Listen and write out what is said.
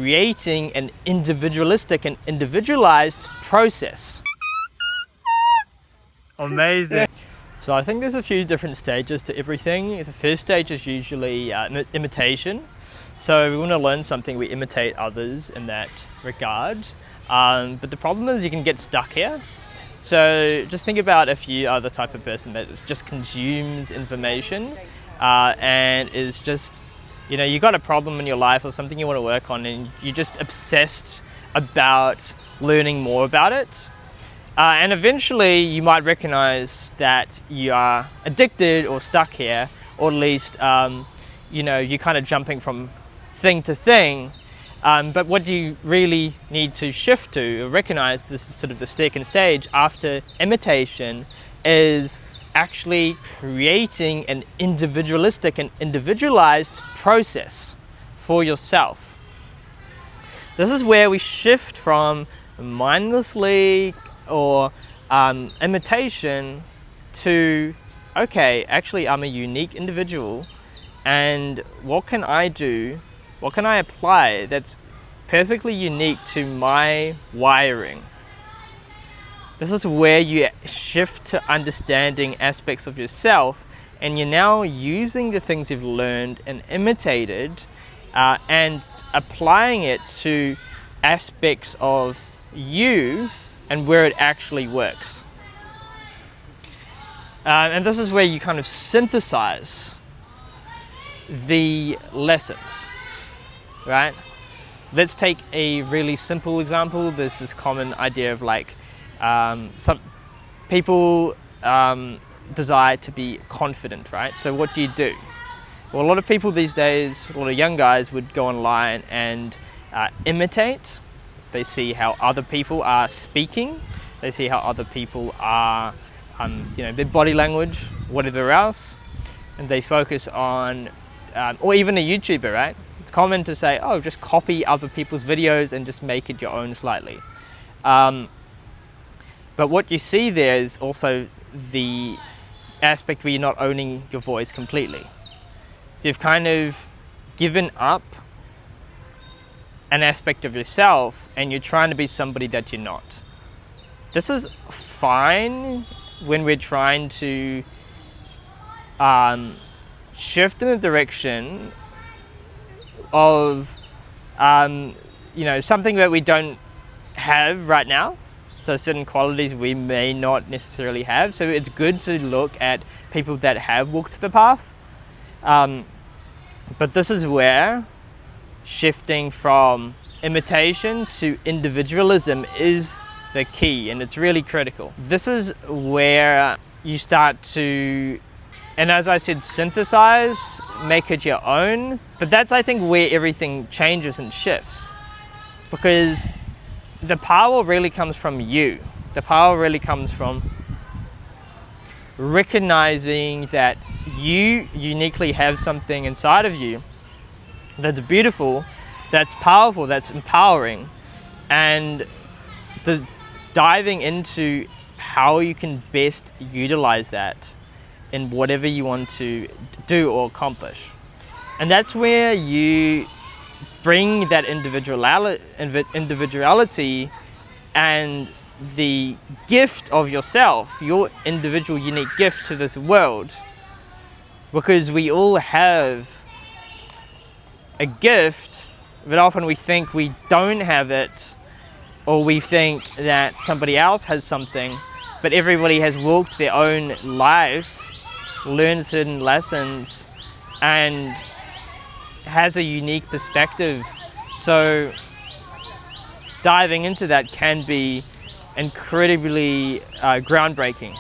creating an individualistic and individualized process. Amazing. So I think there's a few different stages to everything. The first stage is usually imitation. So we want to learn something, we imitate others in that regard. But the problem is you can get stuck here. So just think about if you are the type of person that just consumes information and is just, you got a problem in your life or something you want to work on and you're just obsessed about learning more about it. And eventually you might recognize that you are addicted or stuck here, or at least, you're kind of jumping from thing to thing. But what you really need to shift to, or recognize, this is sort of the second stage after imitation, is actually creating an individualistic and individualized process for yourself. This is where we shift from mindlessly or imitation to, okay, actually I'm a unique individual, and what can I do, what can I apply that's perfectly unique to my wiring? This is where you shift to understanding aspects of yourself, and you're now using the things you've learned and imitated and applying it to aspects of you and where it actually works. And this is where you kind of synthesize the lessons, right? Let's take a really simple example. There's this common idea of some people desire to be confident, right? So what do you do? Well, a lot of people these days, a lot of young guys would go online and imitate. They see how other people are speaking. They see how other people are, their body language, whatever else. And they focus on, or even a YouTuber, right? It's common to say, oh, just copy other people's videos and just make it your own slightly. But what you see there is also the aspect where you're not owning your voice completely. So you've kind of given up an aspect of yourself and you're trying to be somebody that you're not. This is fine when we're trying to shift in the direction of something that we don't have right now. So certain qualities we may not necessarily have. So it's good to look at people that have walked the path. But this is where shifting from imitation to individualism is the key, and it's really critical. This is where you start to, and as I said, synthesize, make it your own. But that's, I think, where everything changes and shifts, because the power really comes from you. The power really comes from recognizing that you uniquely have something inside of you that's beautiful, that's powerful, that's empowering, and diving into how you can best utilize that in whatever you want to do or accomplish. And that's where you bring that individuality and the gift of yourself, your individual unique gift to this world, because we all have a gift, but often we think we don't have it, or we think that somebody else has something, but everybody has walked their own life, learned certain lessons, and has a unique perspective. So diving into that can be incredibly groundbreaking.